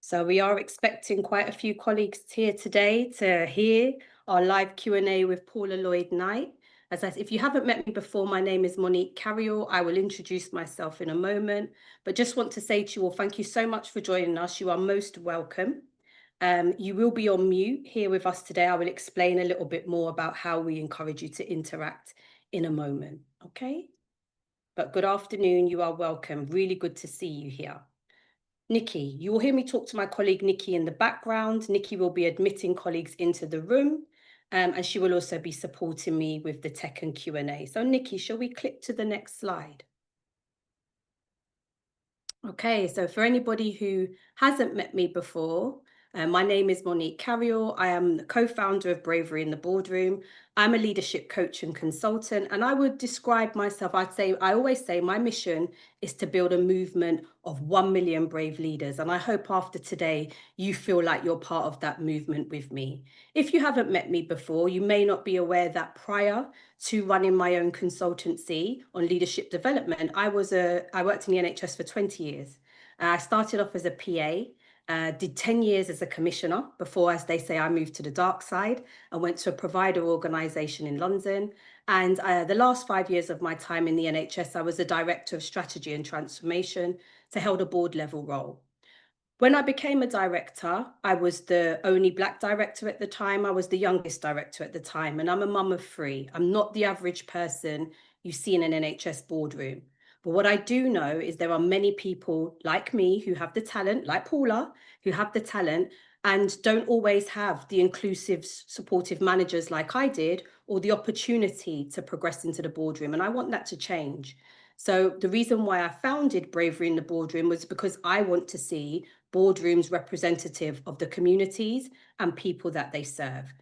So we are expecting quite a few colleagues here today to hear our live Q&A with Paula Lloyd-Knight. If you haven't met me before, my name is Monique Carrier. I will introduce myself in a moment, but just want to say to you all, thank you so much for joining us. You are most welcome. You will be on mute here with us today. I will explain a little bit more about how we encourage you to interact in a moment, okay? But good afternoon, you are welcome. Really good to see you here. Nikki, you will hear me talk to my colleague Nikki in the background. Nikki will be admitting colleagues into the room, and she will also be supporting me with the tech and Q&A. So Nikki, shall we click to the next slide? Okay, so for anybody who hasn't met me before, my name is Monique Carrier. I am the co-founder of Bravery in the Boardroom. I'm a leadership coach and consultant, and I would describe myself, I always say my mission is to build a movement of 1 million brave leaders. And I hope after today, you feel like you're part of that movement with me. If you haven't met me before, you may not be aware that prior to running my own consultancy on leadership development, I worked in the NHS for 20 years. I started off as a PA. Did 10 years as a commissioner before, as they say, I moved to the dark side and went to a provider organisation in London. And the last 5 years of my time in the NHS, I was the Director of Strategy and Transformation, so held a board level role. When I became a director, I was the only Black director at the time. I was the youngest director at the time, and I'm a mum of 3. I'm not the average person you see in an NHS boardroom. But what I do know is there are many people like me who have the talent, like Paula, who have the talent and don't always have the inclusive, supportive managers like I did, or the opportunity to progress into the boardroom. And I want that to change. So the reason why I founded Bravery in the Boardroom was because I want to see boardrooms representative of the communities and people that they serve.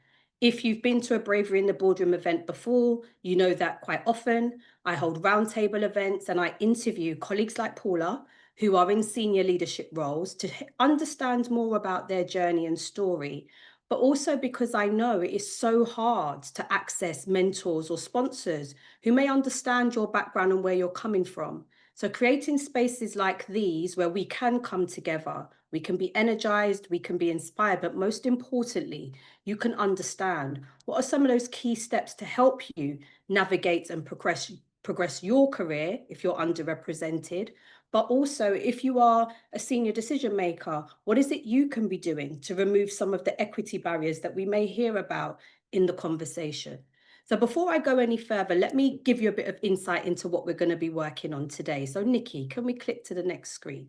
If you've been to a Bravery in the Boardroom event before, you know that quite often I hold roundtable events and I interview colleagues like Paula who are in senior leadership roles to understand more about their journey and story, but also because I know it is so hard to access mentors or sponsors who may understand your background and where you're coming from. So creating spaces like these where we can come together, we can be energized, we can be inspired, but most importantly, you can understand what are some of those key steps to help you navigate and progress your career if you're underrepresented, but also if you are a senior decision maker, what is it you can be doing to remove some of the equity barriers that we may hear about in the conversation? So before I go any further, let me give you a bit of insight into what we're going to be working on today. So Nikki, can we click to the next screen?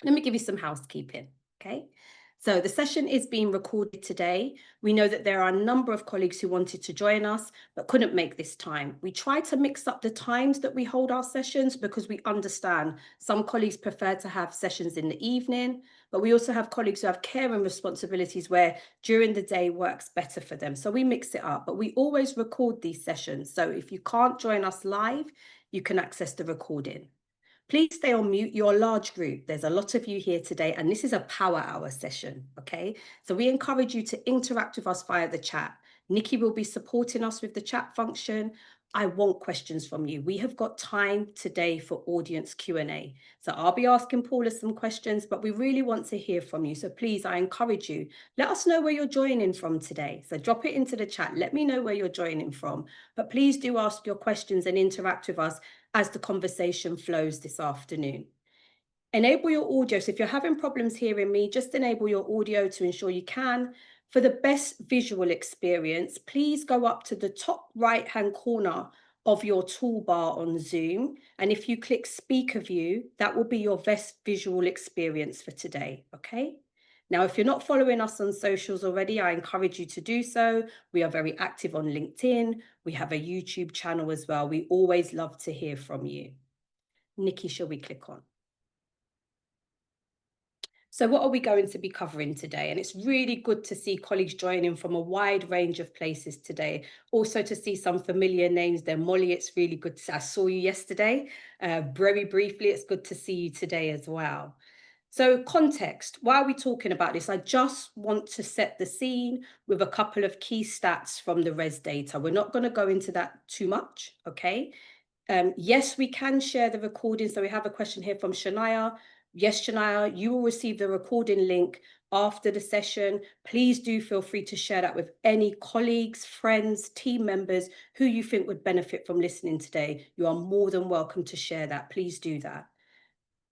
Let me give you some housekeeping, okay? So the session is being recorded today. We know that there are a number of colleagues who wanted to join us, but couldn't make this time. We try to mix up the times that we hold our sessions because we understand some colleagues prefer to have sessions in the evening, but we also have colleagues who have care and responsibilities where during the day works better for them. So we mix it up, but we always record these sessions. So if you can't join us live, you can access the recording. Please stay on mute. You're a large group. There's a lot of you here today, and this is a power hour session, okay? So we encourage you to interact with us via the chat. Nikki will be supporting us with the chat function. I want questions from you. We have got time today for audience Q&A. So I'll be asking Paula some questions, but we really want to hear from you. So please, I encourage you, let us know where you're joining from today. So drop it into the chat. Let me know where you're joining from. But please do ask your questions and interact with us as the conversation flows this afternoon. Enable your audio. So if you're having problems hearing me, just enable your audio to ensure you can. For the best visual experience, please go up to the top right-hand corner of your toolbar on Zoom. And if you click speaker view, that will be your best visual experience for today, okay? Now, if you're not following us on socials already, I encourage you to do so. We are very active on LinkedIn. We have a YouTube channel as well. We always love to hear from you. Nikki, shall we click on? So what are we going to be covering today? And it's really good to see colleagues joining from a wide range of places today. Also to see some familiar names there. Molly, it's really good to see. I saw you yesterday. Very briefly, it's good to see you today as well. So context, why are we talking about this? I just want to set the scene with a couple of key stats from the res data. We're not going to go into that too much, okay? Yes, we can share the recording. So we have a question here from Shania. Yes, Shania, you will receive the recording link after the session. Please do feel free to share that with any colleagues, friends, team members who you think would benefit from listening today. You are more than welcome to share that. Please do that.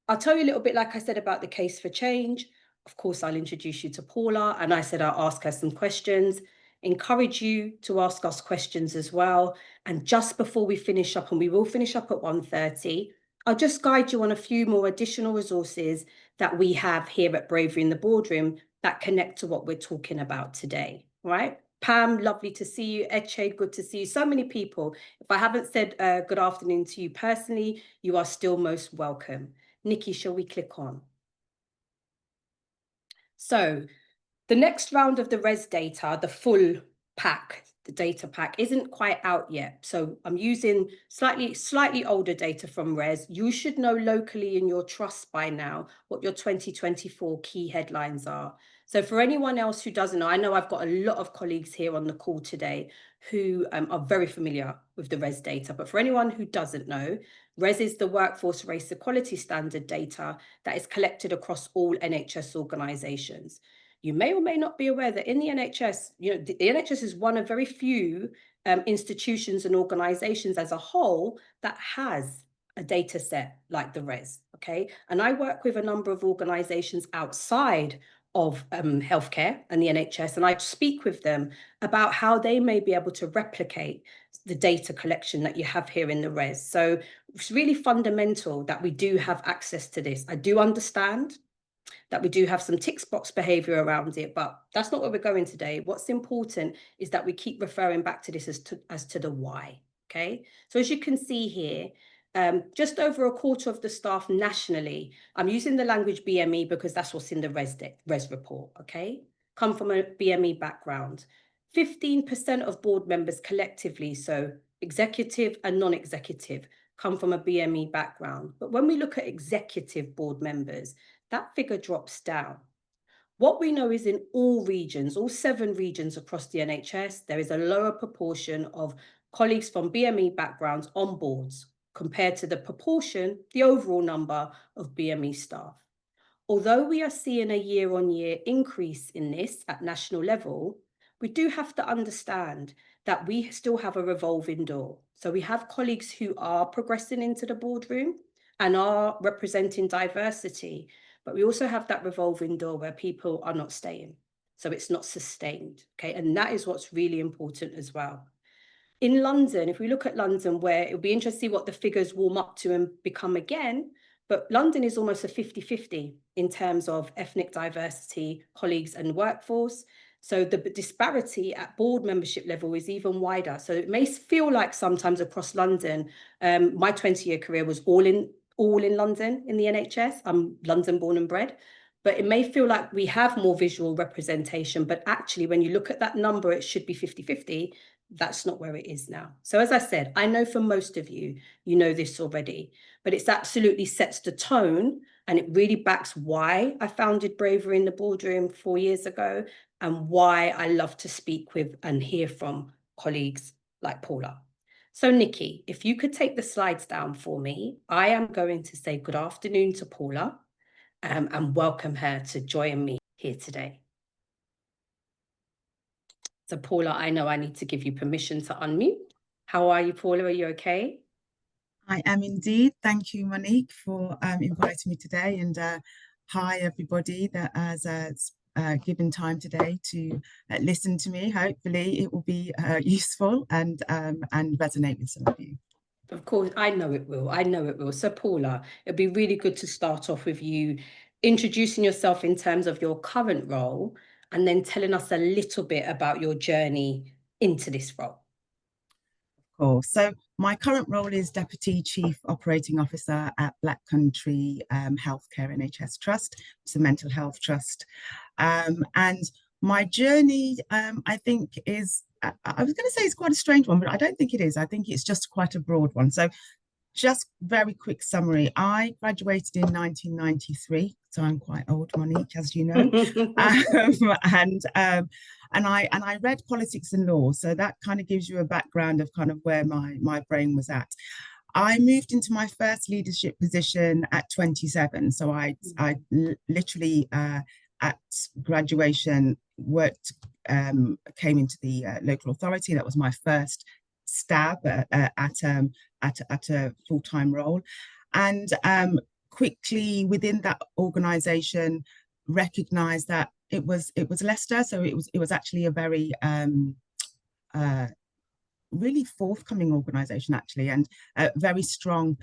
I'll tell you a little bit, like I said, about the case for change. Of course, I'll introduce you to Paula, and I said I'll ask her some questions. Encourage you to ask us questions as well. And just before we finish up, and we will finish up at 1:30, I'll just guide you on a few more additional resources that we have here at Bravery in the Boardroom that connect to what we're talking about today, right? Pam, lovely to see you. Eche, good to see you. So many people. If I haven't said good afternoon to you personally, you are still most welcome. Nikki, shall we click on? So the next round of the res data, the full pack, the data pack, isn't quite out yet. So I'm using slightly older data from res. You should know locally in your trust by now what your 2024 key headlines are. So for anyone else who doesn't know I've got a lot of colleagues here on the call today who are very familiar with the res data. But for anyone who doesn't know, res is the workforce race equality standard data that is collected across all NHS organisations. You may or may not be aware that in the NHS, the NHS is one of very few institutions and organisations as a whole that has a data set like the res, okay? And I work with a number of organisations outside of healthcare and the NHS, and I speak with them about how they may be able to replicate the data collection that you have here in the res. So it's really fundamental that we do have access to this. I do understand that we do have some tick box behavior around it, but that's not where we're going today. What's important is that we keep referring back to this as to the why, okay? So as you can see here, just over a quarter of the staff nationally, I'm using the language BME because that's what's in the res report, okay? Come from a BME background. 15% of board members collectively, so executive and non-executive, come from a BME background. But when we look at executive board members, that figure drops down. What we know is in all regions, all 7 regions across the NHS, there is a lower proportion of colleagues from BME backgrounds on boards compared to the proportion, the overall number of BME staff. Although we are seeing a year-on-year increase in this at national level, we do have to understand that we still have a revolving door. So we have colleagues who are progressing into the boardroom and are representing diversity, but we also have that revolving door where people are not staying. So it's not sustained, okay? And that is what's really important as well. In London, if we look at London, where it'll be interesting to see what the figures warm up to and become again, but London is almost a 50-50 in terms of ethnic diversity, colleagues and workforce. So the disparity at board membership level is even wider. So it may feel like sometimes across London, my 20-year career was all in London in the NHS. I'm London born and bred. But it may feel like we have more visual representation, but actually when you look at that number, it should be 50-50. That's not where it is now. So as I said, I know for most of you, you know this already, but it's absolutely sets the tone and it really backs why I founded Bravery in the Boardroom 4 years ago and why I love to speak with and hear from colleagues like Paula. So Nikki, if you could take the slides down for me, I am going to say good afternoon to Paula and welcome her to join me here today. So Paula, I know I need to give you permission to unmute. How are you, Paula? Are you okay? I am indeed. Thank you, Monique, for inviting me today. And hi, everybody that has given time today to listen to me. Hopefully it will be useful and resonate with some of you. Of course, I know it will. I know it will. So Paula, it'd be really good to start off with you introducing yourself in terms of your current role and then telling us a little bit about your journey into this role. Cool. So my current role is Deputy Chief Operating Officer at Black Country Healthcare NHS Trust. It's a mental health trust. And my journey, I think, is, I was going to say it's quite a strange one, but I don't think it is. I think it's just quite a broad one. So just very quick summary. I graduated in 1993, so I'm quite old, Monique, as you know. And I read politics and law, so that kind of gives you a background of kind of where my brain was at. I moved into my first leadership position at 27. So I literally at graduation worked, came into the local authority. That was my first stab at a full-time role, and quickly within that organization recognized that it was Leicester, so it was actually a very uh, really forthcoming organization actually, and very strong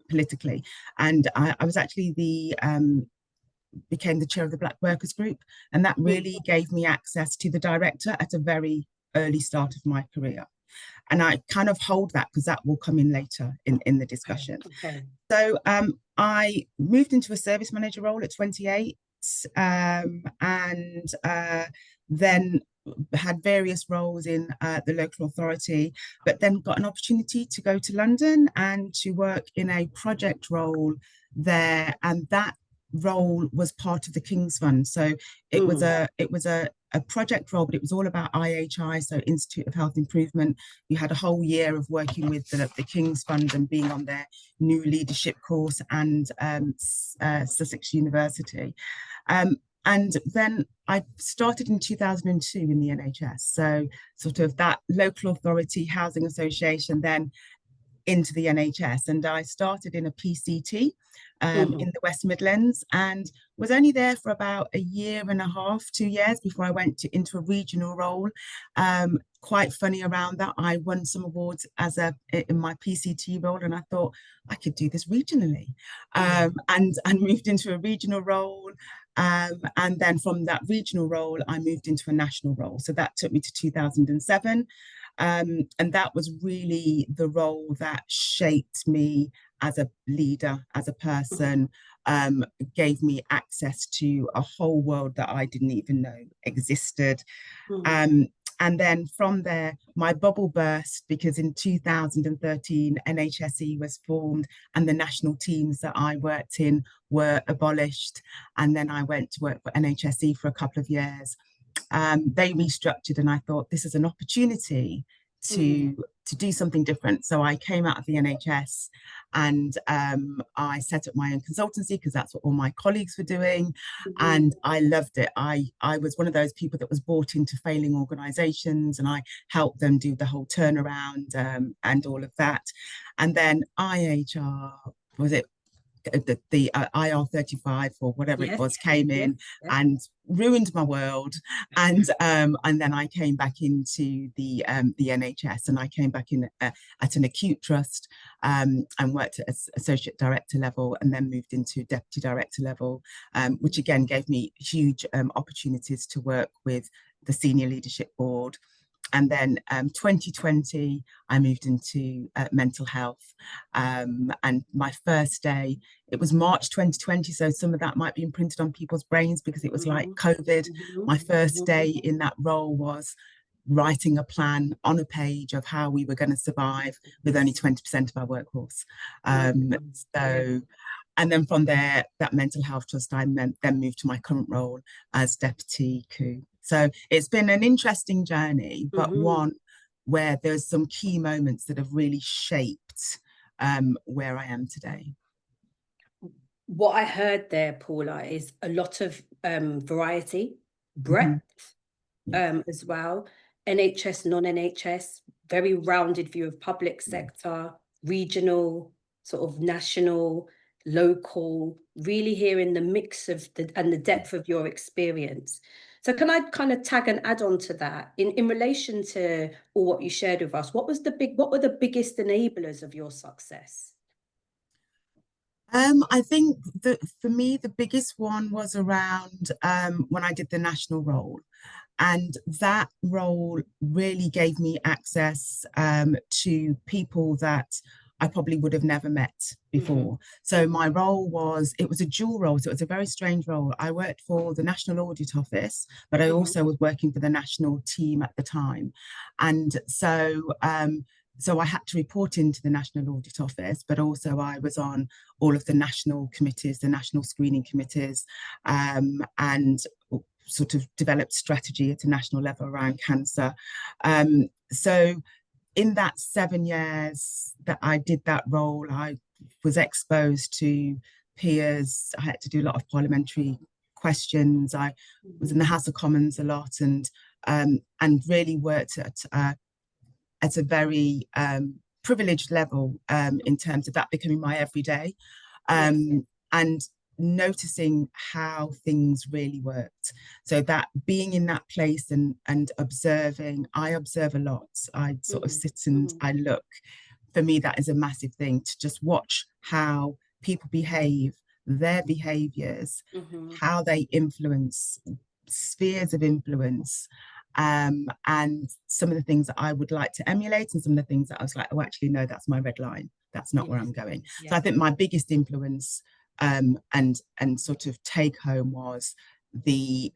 politically. And I was actually became the chair of the Black Workers Group, and that really gave me access to the director at a very early start of my career. And I kind of hold that because that will come in later in the discussion. Okay. So I moved into a service manager role at 28, and then had various roles in the local authority, but then got an opportunity to go to London and to work in a project role there. And that role was part of the King's Fund. So it was a project role, but it was all about IHI, so Institute of Health Improvement. You had a whole year of working with the King's Fund and being on their new leadership course, and Sussex University. And then I started in 2002 in the NHS. So sort of that local authority housing association, then into the NHS. And I started in a PCT in the West Midlands, and was only there for about a year and a half, 2 years before I went into a regional role. Quite funny around that, I won some awards in my PCT role, and I thought I could do this regionally, and moved into a regional role. And then from that regional role, I moved into a national role. So that took me to 2007. And that was really the role that shaped me as a leader, as a person, gave me access to a whole world that I didn't even know existed. And then from there, my bubble burst, because in 2013, NHSE was formed and the national teams that I worked in were abolished. And then I went to work for NHSE for a couple of years. They restructured, and I thought this is an opportunity to do something different. So I came out of the NHS, and I set up my own consultancy because that's what all my colleagues were doing, and I loved it. I was one of those people that was brought into failing organizations, and I helped them do the whole turnaround, and all of that. And then IHR, was it the IR35 or whatever it was, came in and ruined my world. And then I came back into the NHS, and I came back in at an acute trust, and worked at associate director level, and then moved into deputy director level, which again gave me huge opportunities to work with the senior leadership board. And then 2020, I moved into mental health. And my first day, it was March 2020. So some of that might be imprinted on people's brains because it was like COVID. My first day in that role was writing a plan on a page of how we were going to survive with only 20% of our workforce. And then from there, that mental health trust, I then moved to my current role as deputy COO. So it's been an interesting journey, but one where there's some key moments that have really shaped where I am today. What I heard there, Paula, is a lot of variety, breadth as well. NHS, non-NHS, very rounded view of public sector, regional, sort of national, local, really hearing the mix of and the depth of your experience. So can I kind of tag and add on to that in relation to all what you shared with us? What were the biggest enablers of your success? I think that for me, the biggest one was around when I did the national role. And that role really gave me access to people that I probably would have never met before. So my role it was a dual role. So it was a very strange role. I worked for the National Audit Office, but I also was working for the national team at the time. And so I had to report into the National Audit Office, but also I was on all of the national committees, the national screening committees, and sort of developed strategy at a national level around cancer. So in that 7 years that I did that role, I was exposed to peers. I had to do a lot of parliamentary questions. I was in the House of Commons a lot, and really worked at a very privileged level in terms of that becoming my everyday, Yes. and noticing how things really worked. So that being in that place and observing, I observe a lot. I sort of sit and I look. For me, that is a massive thing, to just watch how people behave, their behaviors, how they influence spheres of influence, and some of the things that I would like to emulate, and some of the things that I was like, oh, actually, no, that's my red line. That's not where I'm going. So I think my biggest influence, and sort of take home, was the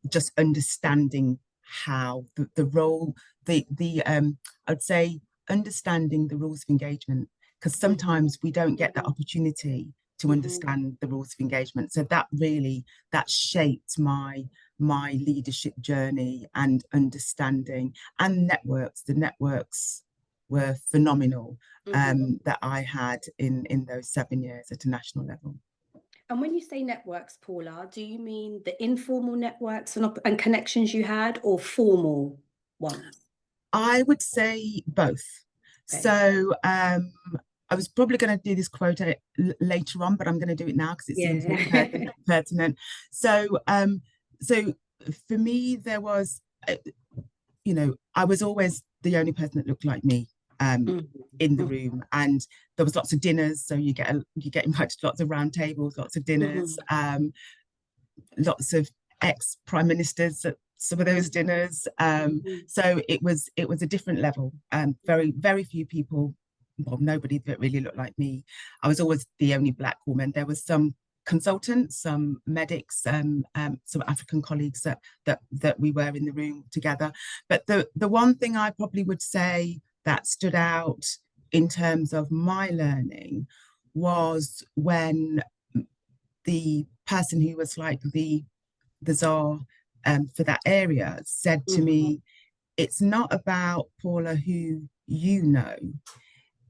just understanding how the role, I'd say understanding the rules of engagement, because sometimes we don't get that opportunity to understand the rules of engagement. So that shaped my leadership journey and understanding, and the networks were phenomenal, that I had in those 7 years at a national level. And when you say networks, Paula, do you mean the informal networks and connections you had, or formal ones? I would say both. Okay. So I was probably going to do this quote later on, but I'm going to do it now because it seems more pertinent. So for me, there was, I was always the only person that looked like me in the room, and there was lots of dinners. So you get invited to lots of round tables, lots of dinners, lots of ex-prime ministers at some of those dinners. So it was a different level. Very, very few people, well, nobody that really looked like me. I was always the only Black woman. There was some consultants, some medics, some African colleagues that we were in the room together. But the one thing I probably would say that stood out in terms of my learning was when the person who was like the czar for that area said to me, it's not about, Paula, who you know,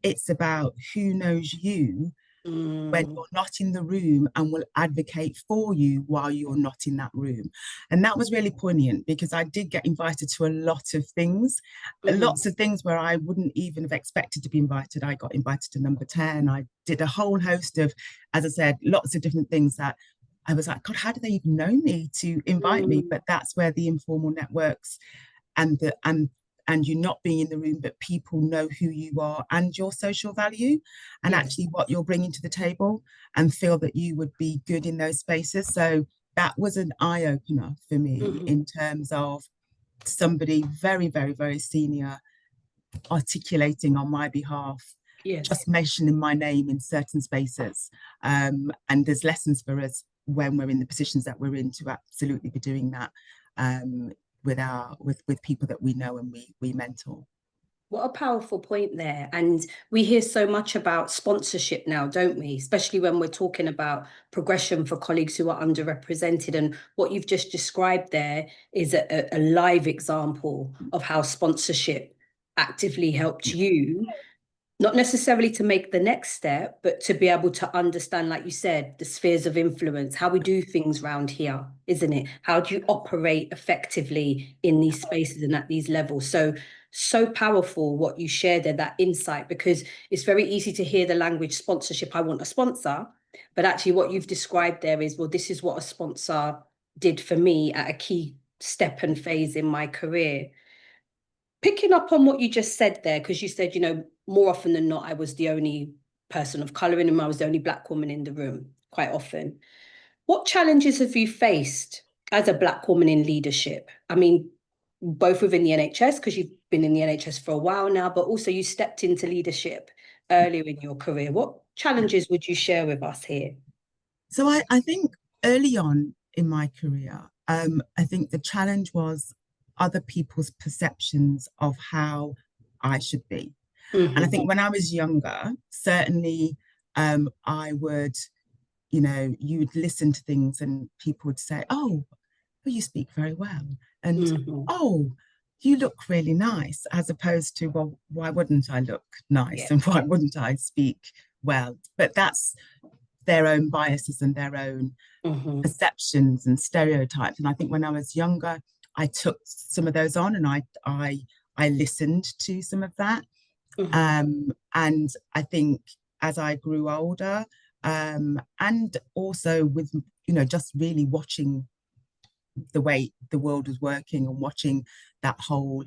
it's about who knows you when you're not in the room and will advocate for you while you're not in that room. And that was really poignant, because I did get invited to a lot of things, lots of things where I wouldn't even have expected to be invited. I got invited to Number 10. I did a whole host of, as I said, lots of different things that I was like, God, how do they even know me to invite me? But that's where the informal networks and you not being in the room, but people know who you are and your social value, and actually what you're bringing to the table, and feel that you would be good in those spaces. So that was an eye-opener for me in terms of somebody very, very, very senior articulating on my behalf, just mentioning my name in certain spaces. And there's lessons for us when we're in the positions that we're in to absolutely be doing that with people that we know and we mentor. What a powerful point there. And we hear so much about sponsorship now, don't we? Especially when we're talking about progression for colleagues who are underrepresented. And what you've just described there is a live example of how sponsorship actively helped you, not necessarily to make the next step, but to be able to understand, like you said, the spheres of influence, how we do things around here, isn't it? How do you operate effectively in these spaces and at these levels? So powerful what you shared there, that insight, because it's very easy to hear the language sponsorship, I want a sponsor, but actually what you've described there is, well, this is what a sponsor did for me at a key step and phase in my career. Picking up on what you just said there, because you said, more often than not, I was the only person of colour in the room. I was the only Black woman in the room quite often. What challenges have you faced as a Black woman in leadership? I mean, both within the NHS, because you've been in the NHS for a while now, but also you stepped into leadership earlier in your career. What challenges would you share with us here? So I think early on in my career, I think the challenge was other people's perceptions of how I should be. And I think when I was younger, certainly I would, you would listen to things and people would say, oh, you speak very well. And oh, you look really nice, as opposed to, well, why wouldn't I look nice Yeah. and why wouldn't I speak well? But that's their own biases and their own Mm-hmm. perceptions and stereotypes. And I think when I was younger, I took some of those on, and I listened to some of that. Mm-hmm. And I think as I grew older, and also with, just really watching the way the world was working and watching that whole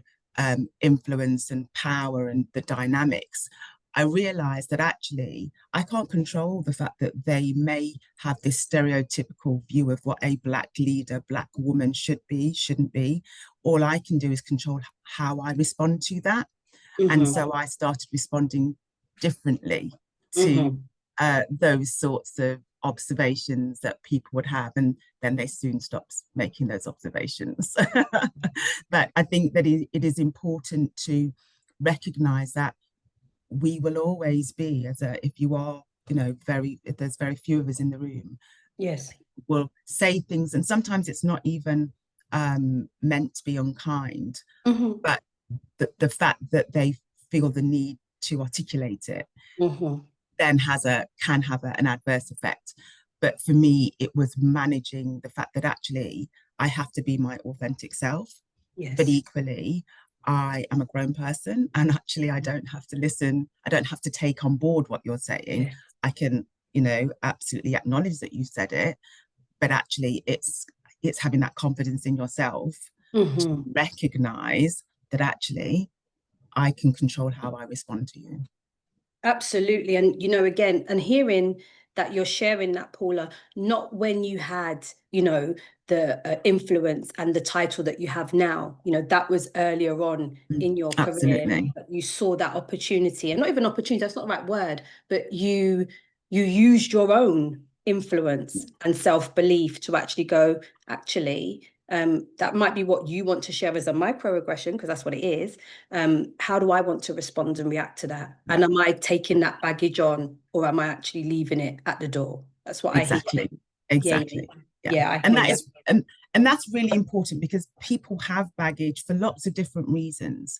influence and power and the dynamics, I realized that actually I can't control the fact that they may have this stereotypical view of what a Black leader, Black woman should be, shouldn't be. All I can do is control how I respond to that. And Mm-hmm. so I started responding differently to Mm-hmm. those sorts of observations that people would have. And then they soon stopped making those observations. But I think that it is important to recognize that we will always be, if you are, if there's very few of us in the room, Yes. will say things, and sometimes it's not even meant to be unkind, Mm-hmm. but the fact that they feel the need to articulate it Mm-hmm. then can have an adverse effect. But for me, it was managing the fact that actually I have to be my authentic self, but Yes. equally I am a grown person, and actually I don't have to listen, I don't have to take on board what you're saying. Yeah. I can, absolutely acknowledge that you said it, but actually it's having that confidence in yourself to Mm-hmm. recognize that actually I can control how I respond to you. Absolutely. And, again, and hearing that you're sharing that, Paula, not when you had, the influence and the title that you have now, that was earlier on in your career. Absolutely. But you saw that opportunity, and not even opportunity, that's not the right word, but you used your own influence and self-belief to actually go, actually, that might be what you want to share as a microaggression, because that's what it is. How do I want to respond and react to that? Yeah, And am I taking that baggage on, or am I actually leaving it at the door? That's what I hear. exactly. Yeah, Exactly. Yeah. yeah, I And hear that you. is and that's really important, because people have baggage for lots of different reasons.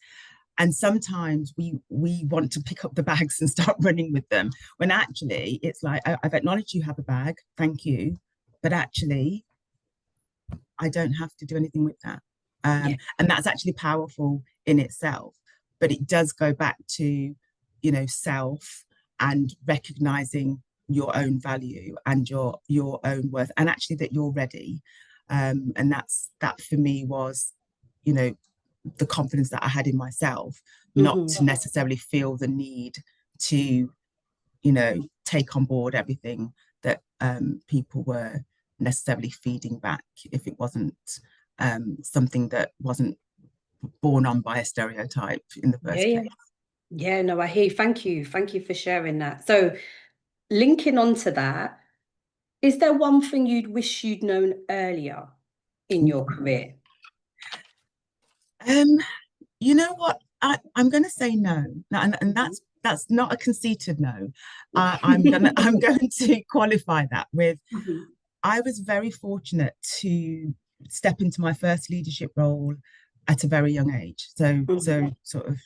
And sometimes we want to pick up the bags and start running with them, when actually it's like, I've acknowledged you have a bag, thank you, but actually I don't have to do anything with that. Yeah, And that's actually powerful in itself. But it does go back to, self, and recognizing your own value and your own worth, and actually that you're ready. And that for me was, you know, the confidence that I had in myself, not hmm, to necessarily feel the need to, take on board everything that people were necessarily feeding back, if it wasn't something that wasn't born on by a stereotype in the yeah, first yeah, place. yeah. No, I hear you. Thank you for sharing that. So, linking on to that, is there one thing you'd wish you'd known earlier in your career? Um, you know what? I'm going to say no, and Mhm. that's not a conceited no. I'm going to qualify that with, Mhm. I was very fortunate to step into my first leadership role at a very young age. So Mhm. sort of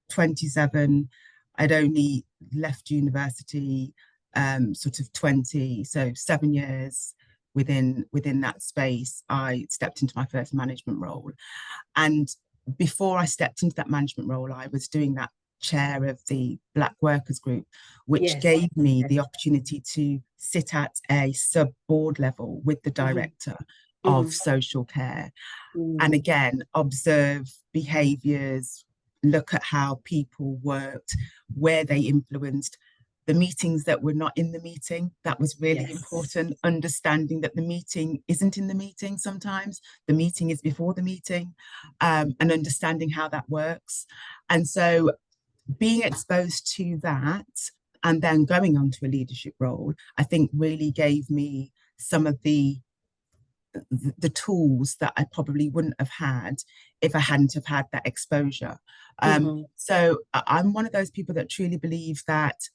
27. I'd only left university sort of 20, so 7 years within that space, I stepped into my first management role. And before I stepped into that management role, I was doing that chair of the Black Workers Group, which Yes. gave me the opportunity to sit at a sub board level with the Mhm. director of Mhm. social care. And Mm. again, observe behaviors, look at how people worked, where they influenced, the meetings that were not in the meeting. That was really Yes. important. Understanding that the meeting isn't in the meeting sometimes, the meeting is before the meeting, and understanding how that works. And so being exposed to that and then going on to a leadership role, I think really gave me some of the tools that I probably wouldn't have had if I hadn't have had that exposure. Mhm. So I'm one of those people that truly believe that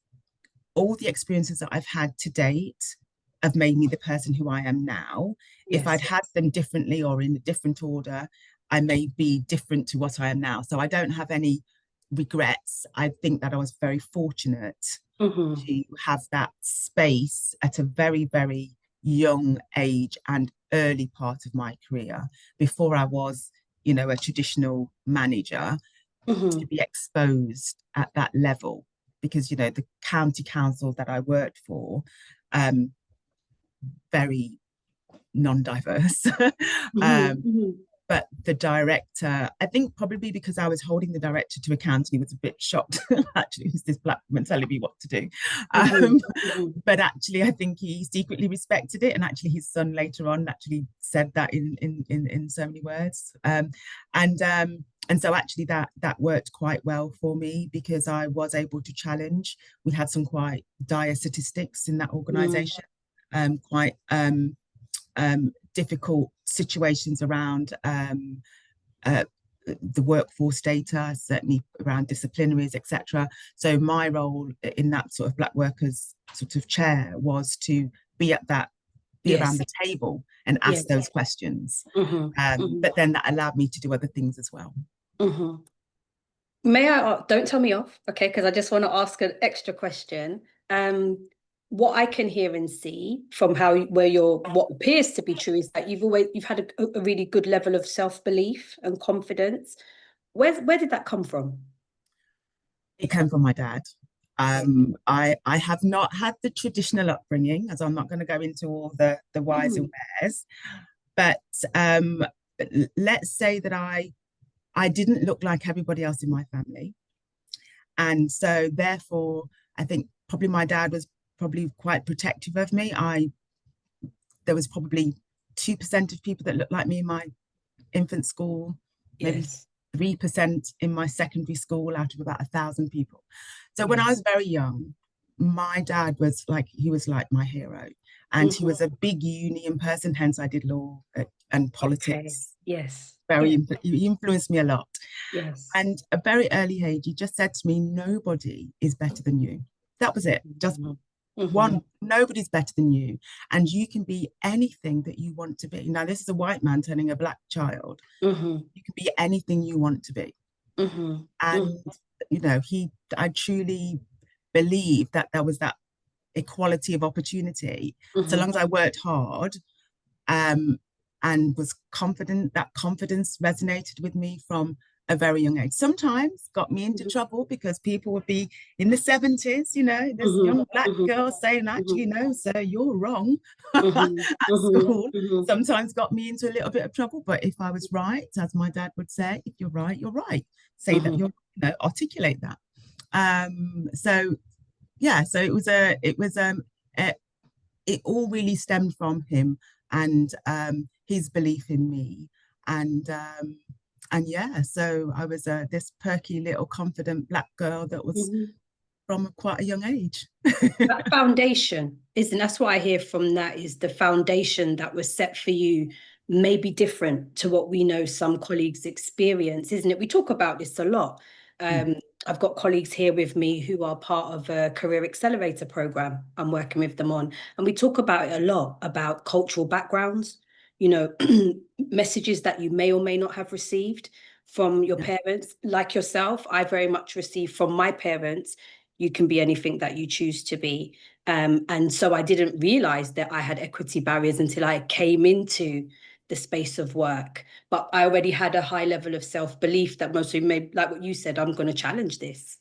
all the experiences that I've had to date have made me the person who I am now. If I'd Yes. had them differently or in a different order, I may be different to what I am now. So I don't have any regrets. I think that I was very fortunate Mm-hmm. to have that space at a very, very young age and early part of my career before I was, a traditional manager, to Mm-hmm. be exposed at that level. Because, the county council that I worked for, um, very non-diverse. um, Mm-hmm. but the director, I think probably because I was holding the director to account, and he was a bit shocked. Actually, who's this black woman telling me what to do? Mm-hmm. Um, Mm-hmm. but actually, I think he secretly respected it, and actually, his son later on actually said that in so many words. And so actually that worked quite well for me because I was able to challenge. We had some quite dire statistics in that Mm-hmm. organisation, quite difficult situations around uh, the workforce data, certainly around disciplinaries, etc. So my role in that sort of Black workers sort of chair was to be at that, be around Yes. the table and ask Yes. those questions. Mm-hmm. Mm-hmm. But then that allowed me to do other things as well. Mm-hmm. May I, don't tell me off, okay? Because I just want to ask an extra question. Um, what I can hear and see from where what appears to be true is that you've had a really good level of self-belief and confidence. Where did that come from? It came from my dad. Okay. I have not had the traditional upbringing, as I'm not going to go into all the whys and Mhm. wheres, but let's say that I didn't look like everybody else in my family. And so therefore, I think probably my dad was probably quite protective of me. There was probably 2% of people that looked like me in my infant school, maybe Yes. 3% in my secondary school out of about 1,000 people. So when I Yes. was very young, my dad he was like my hero. And he Mhm. was a big union person, hence I did law and Okay. politics. Yes. Very, Yes. he influenced me a lot. Yes. And at a very early age, he just said to me, nobody is better than you. That was it. Just Mhm. Mhm. one, nobody's better than you. And you can be anything that you want to be. Now, this is a white man turning a black child. Mhm. You can be anything you want to be. Mhm. And, Mhm. I truly believe that there was that equality of opportunity. So long Mhm. as I worked hard, um, and was confident. That confidence resonated with me from a very young age. Sometimes got me into Mhm. trouble because people would be in the 70s, this Mhm. young black Mhm. girl saying, actually, Mhm. no, sir, you're wrong Mhm. at Mhm. school. Mhm. Sometimes got me into a little bit of trouble. But if I was right, as my dad would say, if you're right, you're right. Say that Mhm. articulate that. So yeah, so it, it all really stemmed from him and his belief in me. And yeah, so I was this perky little confident black girl that was Mhm. from quite a young age. That foundation, isn't that's what I hear from that is the foundation that was set for you may be different to what we know some colleagues experience, isn't it? We talk about this a lot. Mm, Um, I've got colleagues here with me who are part of a career accelerator program I'm working with them on. And we talk about it a lot about cultural backgrounds, you know, messages that you may or may not have received from your yeah, parents. Like yourself, I very much received from my parents you can be anything that you choose to be. And so I didn't realize that I had equity barriers until I came into the space of work. But I already had a high level of self-belief that mostly made, like what you said, I'm going to challenge this.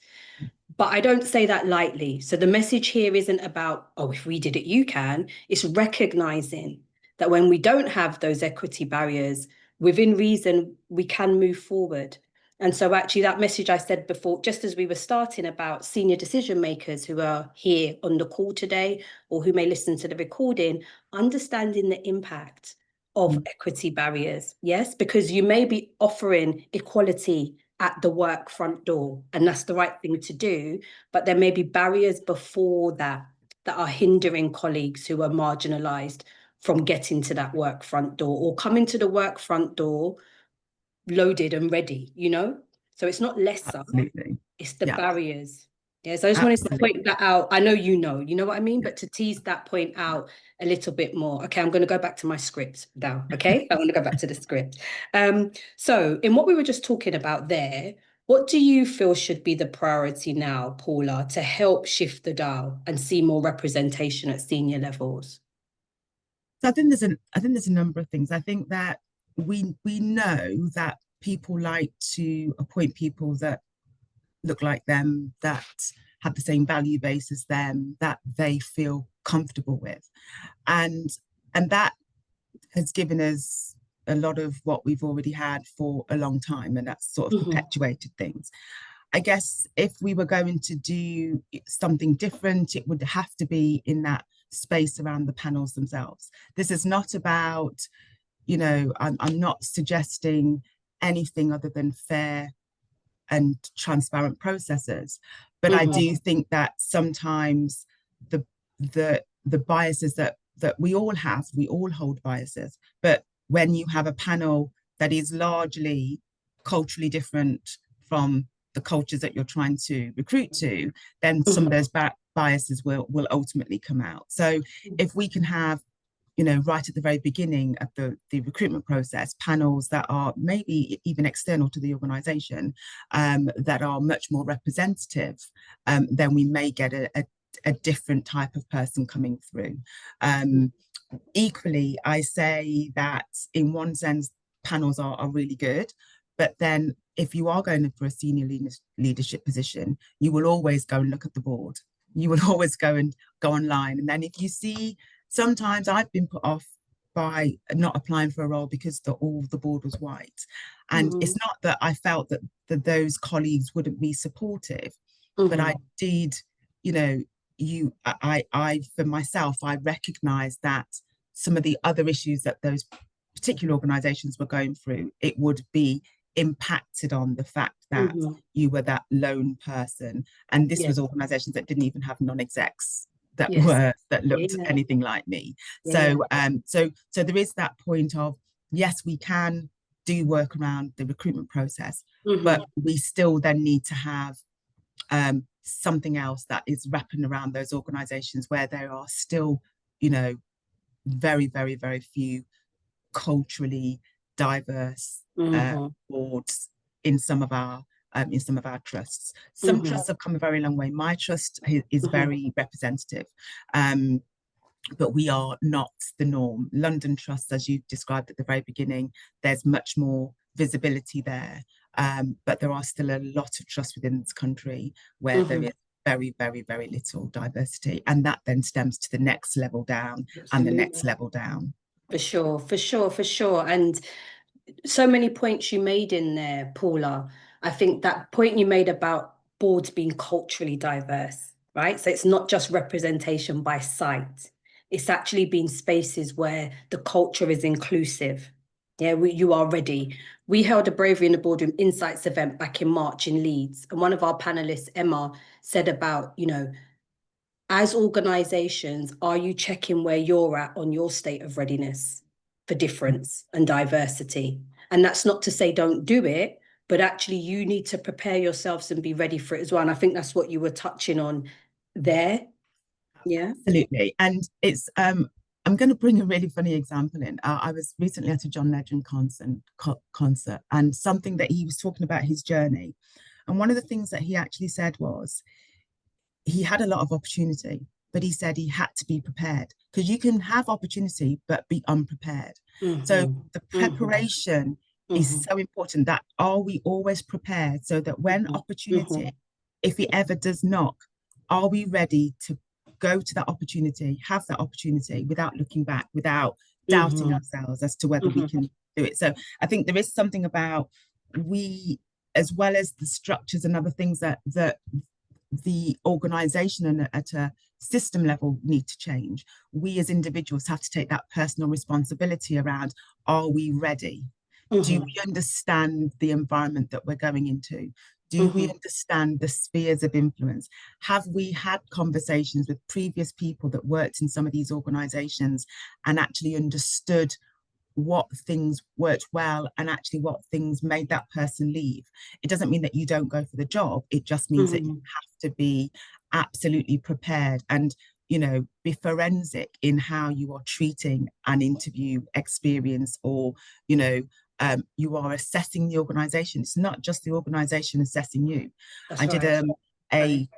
But I don't say that lightly. So the message here isn't about, oh, if we did it, you can. It's recognizing that when we don't have those equity barriers, within reason, we can move forward. And so, actually, that message I said before, just as we were starting about senior decision makers who are here on the call today or who may listen to the recording, understanding the impact of mm, equity barriers. Yes, because you may be offering equality at the work front door, and that's the right thing to do. But there may be barriers before that that are hindering colleagues who are marginalized from getting to that work front door or coming to the work front door loaded and ready, you know? So it's not lesser, absolutely. it's the Yeah, barriers. Yeah, so I just wanted to Absolutely. point that out. I know you know what I mean, but to tease that point out a little bit more. Okay, I'm going to go back to my script now. Okay, I want to go back to the script. So in what we were just talking about there, what do you feel should be the priority now, Paula, to help shift the dial and see more representation at senior levels? So I think there's a number of things. I think that we know that people like to appoint people that look like them, that have the same value base as them, that they feel comfortable with. And that has given us a lot of what we've already had for a long time, and that's sort of Mhm, perpetuated things. I guess if we were going to do something different, it would have to be in that space around the panels themselves. This is not about, I'm not suggesting anything other than fair and transparent processes. But I mhm, do think that sometimes the the biases that we all have, we all hold biases. But when you have a panel that is largely culturally different from the cultures that you're trying to recruit to, then some of mhm, those biases will ultimately come out. So if we can have, right at the very beginning of the recruitment process, panels that are maybe even external to the organization, that are much more representative, then we may get a different type of person coming through. Equally, I say that in one sense, panels are really good, but then if you are going for a senior leadership position, you will always go and look at the board. You will always go online. And then if you see, sometimes I've been put off by not applying for a role because all the board was white. And it's mhm, not that I felt that those colleagues wouldn't be supportive, but I mhm, did, you know, I for myself, I recognized that some of the other issues that those particular organizations were going through, it would be impacted on the fact that mhm. you were that lone person. And this was Yes, organizations that didn't even have non-execs that yes, looked yeah, anything like me. yeah, So there is that point of, yes, we can do work around the recruitment process, but mhm, we still then need to have something else that is wrapping around those organizations where there are still, you know, very, very, very few culturally diverse mhm, boards in some of our trusts. Some mhm, trusts have come a very long way. My trust is mhm, very representative, but we are not the norm. London Trust, as you described at the very beginning, there's much more visibility there, but there are still a lot of trusts within this country where there mhm. is very, very, very little diversity, and that then stems to the next level down and the Absolutely. next level down. For sure, for sure, for sure. And so many points you made in there, Paula. I think that point you made about boards being culturally diverse, right? So it's not just representation by site. It's actually been spaces where the culture is inclusive. Yeah, you are ready. We held a Bravery in the Boardroom Insights event back in March in Leeds, and one of our panelists, Emma, said about, as organizations, are you checking where you're at on your state of readiness for difference and diversity? And that's not to say don't do it, but actually you need to prepare yourselves and be ready for it as well. And I think that's what you were touching on there. Yeah. Absolutely. And I'm going to bring a really funny example in. I was recently at a John Legend concert, and something that he was talking about his journey. And one of the things that he actually said was he had a lot of opportunity, but he said he had to be prepared, because you can have opportunity but be unprepared. So Mm-hmm. the Mm-hmm. preparation is Mm-hmm. so important. That are we always prepared, so that when Mm-hmm. opportunity, if it ever does knock, are we ready to go to that opportunity, have that opportunity without looking back, without doubting Mm-hmm. ourselves as to whether we Mm-hmm. can do it? So I think there is something about, we, as well as the structures and other things that the organization and at a system level need to change. We as individuals have to take that personal responsibility around, are we ready? Do Mm-hmm. we understand the environment that we're going into? Do we Mm-hmm. understand the spheres of influence? Have we had conversations with previous people that worked in some of these organizations and actually understood what things worked well and actually what things made that person leave. It doesn't mean that you don't go for the job. It just means that you Mm-hmm. have to be absolutely prepared and, be forensic in how you are treating an interview experience, or, you are assessing the organization. It's not just the organization assessing you. I That's did right.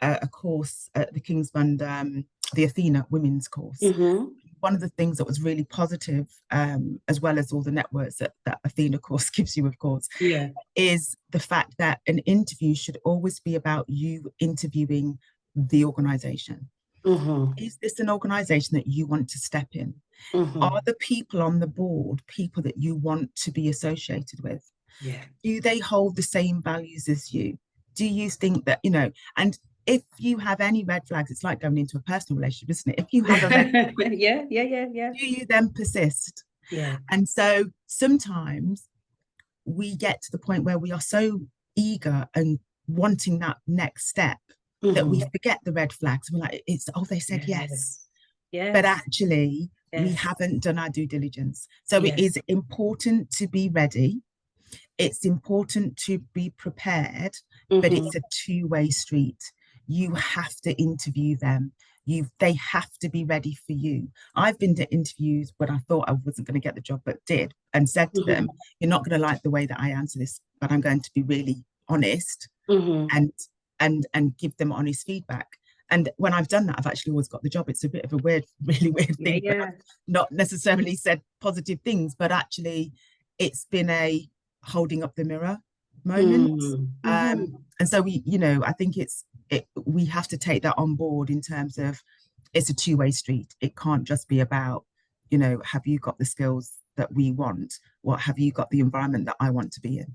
a, a course at the King's Fund, the Athena Women's course. Mm-hmm. One of the things that was really positive, as well as all the networks that Athena course gives you, of course, Yeah. is the fact that an interview should always be about you interviewing the organization. Mm-hmm. Is this an organization that you want to step in? Are Mm-hmm. the people on the board people that you want to be associated with? Yeah. Do they hold the same values as you? Do you think that, and if you have any red flags, it's like going into a personal relationship, isn't it? If you have a red flag, Yeah, yeah, yeah, yeah. do you then persist? Yeah. And so sometimes we get to the point where we are so eager and wanting that next step that we Mm-hmm. forget the red flags. We're like, oh, they said yes. Yes. But Yes. actually, we Yes. haven't done our due diligence. So it Yes. is important to be ready. It's important to be prepared, but Mm-hmm. it's a two-way street. You have to interview them. They have to be ready for you. I've been to interviews when I thought I wasn't going to get the job, but did, and said to them, Mm-hmm. "You're not going to like the way that I answer this, but I'm going to be really honest Mm-hmm. and give them honest feedback." And when I've done that, I've actually always got the job. It's a bit of a weird, really weird Yeah, thing, but I've yeah. not necessarily said positive things, but actually it's been a holding up the mirror moment. Mm-hmm. And so I think we have to take that on board in terms of it's a two-way street. It can't just be about, have you got the skills that we want? What have you got the environment that I want to be in?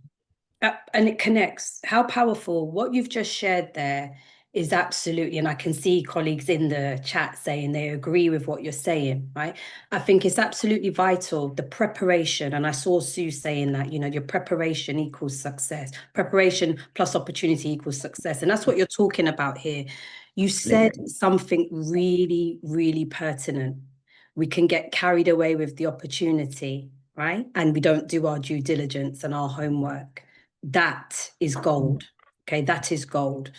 And it connects. How powerful. What you've just shared there is absolutely, and I can see colleagues in the chat saying they agree with what you're saying, right? I think it's absolutely vital, the preparation. And I saw Sue saying that, your preparation equals success. Preparation plus opportunity equals success. And that's what you're talking about here. You said Absolutely. something really, really pertinent. We can get carried away with the opportunity, right? And we don't do our due diligence and our homework. That is gold. Okay, that is gold.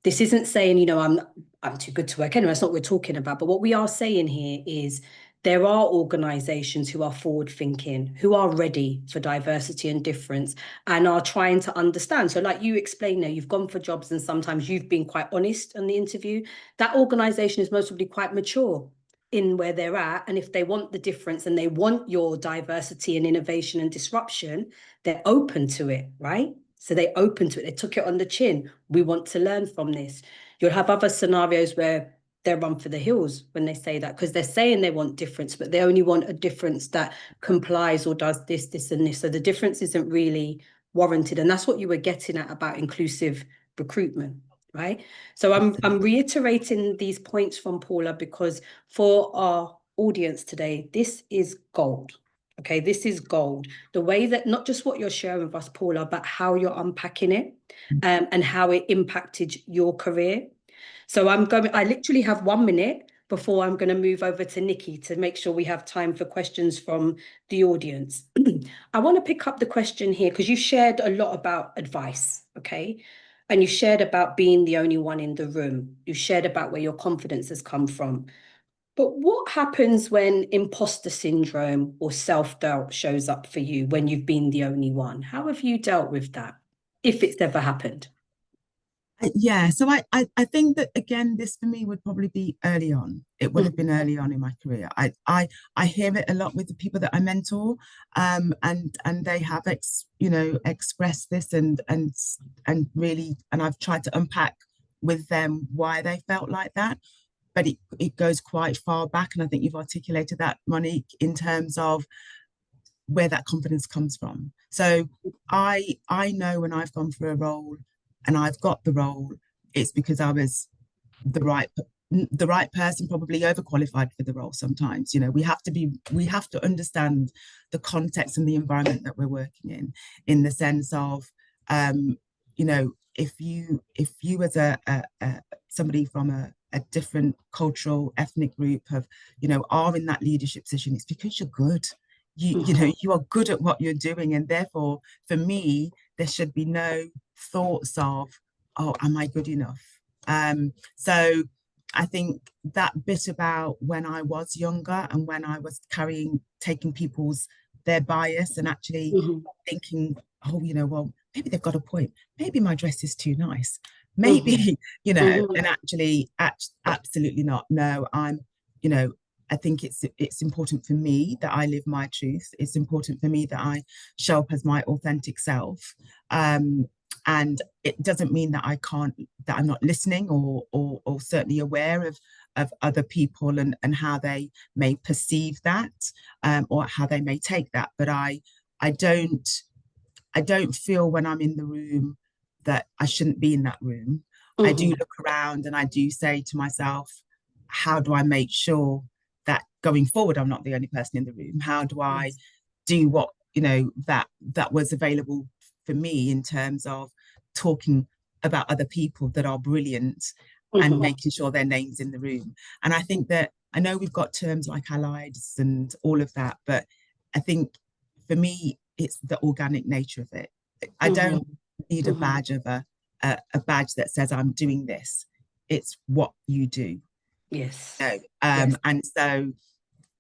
This isn't saying, I'm too good to work anyway. That's not what we're talking about. But what we are saying here is there are organizations who are forward thinking, who are ready for diversity and difference and are trying to understand. So, like you explained there, you've gone for jobs and sometimes you've been quite honest in the interview. That organization is most probably quite mature in where they're at. And if they want the difference and they want your diversity and innovation and disruption, they're open to it, right? So they open to it. They took it on the chin. We want to learn from this. You'll have other scenarios where they're run for the hills when they say that, because they're saying they want difference, but they only want a difference that complies or does this, this, and this. So the difference isn't really warranted. And that's what you were getting at about inclusive recruitment, right? So I'm Absolutely. reiterating these points from Paula because for our audience today, this is gold. Okay, this is gold. The way that not just what you're sharing with us, Paula, but how you're unpacking it, and how it impacted your career. So I literally have 1 minute before I'm going to move over to Nikki to make sure we have time for questions from the audience. I want to pick up the question here because you shared a lot about advice, okay? And you shared about being the only one in the room. You shared about where your confidence has come from. But what happens when imposter syndrome or self-doubt shows up for you when you've been the only one? How have you dealt with that, if it's ever happened? Yeah, so I think that again, this for me would probably be early on. It would have been early on in my career. I hear it a lot with the people that I mentor, and they have expressed this and really, and I've tried to unpack with them why they felt like that. But it goes quite far back, and I think you've articulated that, Monique, in terms of where that confidence comes from. So I know when I've gone for a role and I've got the role, it's because I was the right the right person, probably overqualified for the role. Sometimes, we have to understand the context and the environment that we're working in the sense of, if you as a somebody from a different cultural ethnic group are in that leadership position, it's because you're good. you know, you are good at what you're doing, and therefore for me there should be no thoughts of, oh, am I good enough? So I think that bit about when I was younger and when I was taking people's their bias and actually Mhm. thinking, oh, you know, well, maybe they've got a point. Maybe my dress is too nice. Mhm. Maybe, you know, Mhm. and actually, absolutely not. No, you know, I think it's important for me that I live my truth. It's important for me that I show up as my authentic self. And it doesn't mean that that I'm not listening or certainly aware of other people and how they may perceive that, or how they may take that. But I don't I don't feel when I'm in the room that I shouldn't be in that room. I do Mhm. look around and I do say to myself, how do I make sure that going forward I'm not the only person in the room? How do I Yes. do what, you know, that was available for me in terms of talking about other people that are brilliant and Mhm. making sure their names in the room. And I think that I know we've got terms like allies and all of that, but I think for me it's the organic nature of it. I don't Mhm. need a Mhm. badge of a badge that says I'm doing this. It's what you do. Yes. No. Yes. And so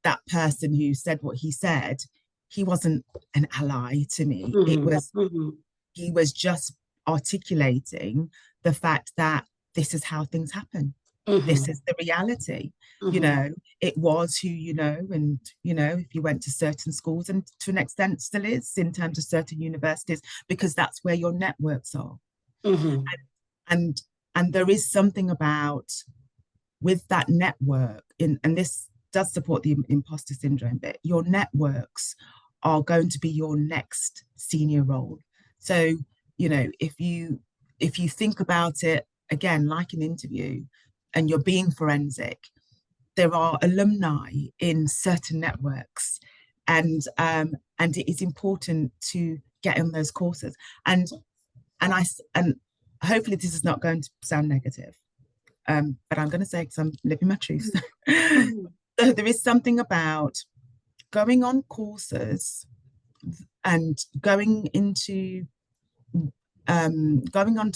that person who said what he said, he wasn't an ally to me. Mhm. Mhm. He was just articulating the fact that this is how things happen. This Mhm. is the reality. You Mhm. know, it was who you know, and you know, if you went to certain schools, and to an extent still is in terms of certain universities, because that's where your networks are. Mhm. And there is something about with that network and this does support the imposter syndrome bit. Your networks are going to be your next senior role. So, you know, if you think about it again like an interview and you're being forensic, there are alumni in certain networks, and it is important to get on those courses. And and hopefully this is not going to sound negative, but I'm going to say because I'm living my truth. Mhm. So there is something about going on courses and going on to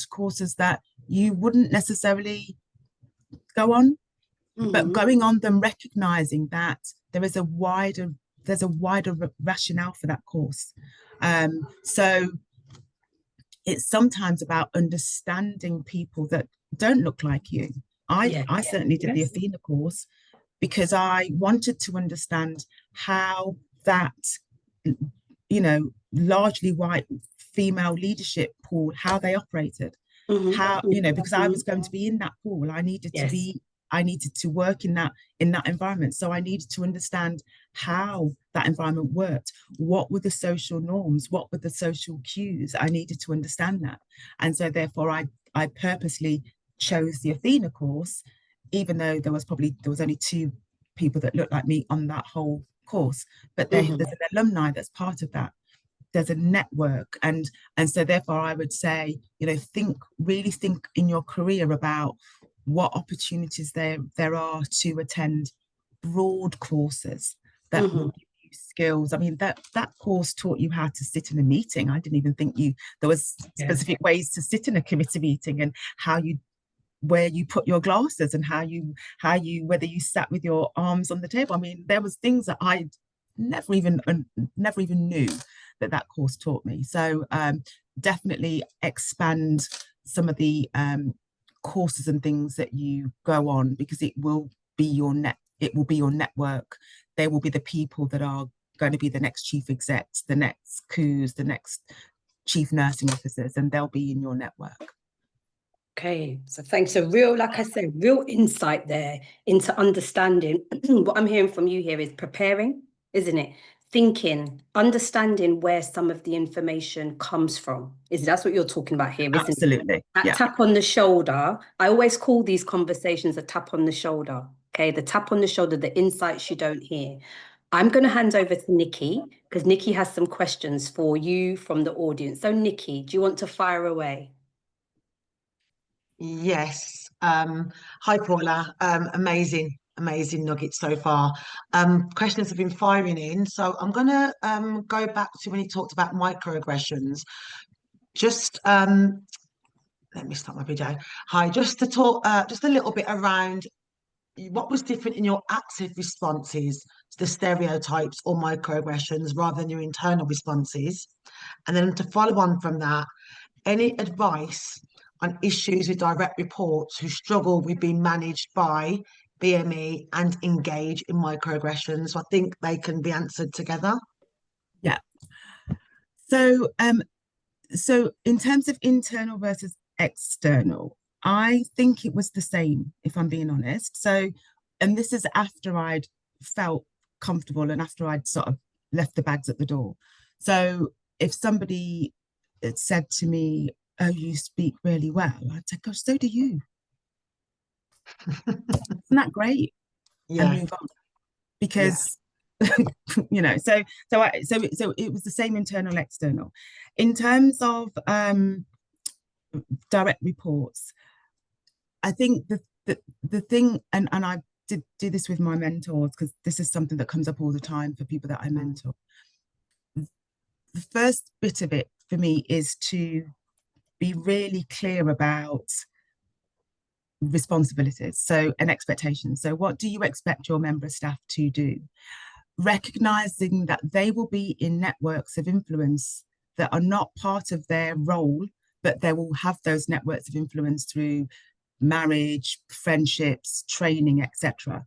courses that you wouldn't necessarily go on, but Mhm. going on them recognizing that there's a wider rationale for that course. So it's sometimes about understanding people that don't look like you. Yeah. I certainly did the Yes. Athena course because I wanted to understand how that, you know, largely white female leadership pool, how they operated, Mhm. how, you know, because I was Mhm. going to be in that pool, Yes. I needed to work in that environment. So I needed to understand how that environment worked. What were the social norms? What were the social cues? I needed to understand that. And so therefore I purposely chose the Athena course, even though there was only two people that looked like me on that whole course. But there's Mhm. an alumni that's part of that. There's a network, and so therefore I would say, you know, really think in your career about what opportunities there are to attend broad courses that will Mhm. give you skills. I mean, that course taught you how to sit in a meeting. I didn't even think you there was Yeah. specific ways to sit in a committee meeting, and how you where you put your glasses, and how you whether you sat with your arms on the table. I mean, there was things that I never even never even knew that course taught me. So definitely expand some of the courses and things that you go on, because it will be your network. They will be the people that are going to be the next chief execs, the next coups, the next chief nursing officers, and they'll be in your network. Okay, so thanks. So real, like I said, real insight there into understanding. What I'm hearing from you here is preparing, isn't it? Thinking, understanding where some of the information comes from. That's what you're talking about here, isn't it? Absolutely. That Yeah. tap on the shoulder. I always call these conversations a tap on the shoulder. Okay, the tap on the shoulder, the insights you don't hear. I'm going to hand over to Nikki because Nikki has some questions for you from the audience. So, Nikki, do you want to fire away? Yes. Hi, Paula. Amazing. amazing nuggets so far. Questions have been firing in, so I'm going to go back to when you talked about microaggressions. Just let me start my video. Hi, just to talk, just a little bit around what was different in your active responses to the stereotypes or microaggressions rather than your internal responses. And then to follow on from that, any advice on issues with direct reports who struggle with being managed by BME and engage in microaggressions? So I think they can be answered together. Yeah. So, so in terms of internal versus external, I think it was the same, if I'm being honest. So, and this is after I'd felt comfortable and after I'd sort of left the bags at the door. So if somebody had said to me, "Oh, you speak really well," I'd say, "Gosh, so do you." Isn't that great? And Yeah, move on. yeah. Because you know, so it was the same internal, external. In terms of direct reports, I think the thing, and I did do this with my mentors because this is something that comes up all the time for people that I mentor. The first bit of it for me is to be really clear about responsibilities, so and expectations. So what do you expect your member of staff to do? Recognizing that they will be in networks of influence that are not part of their role, but they will have those networks of influence through marriage, friendships, training, etc.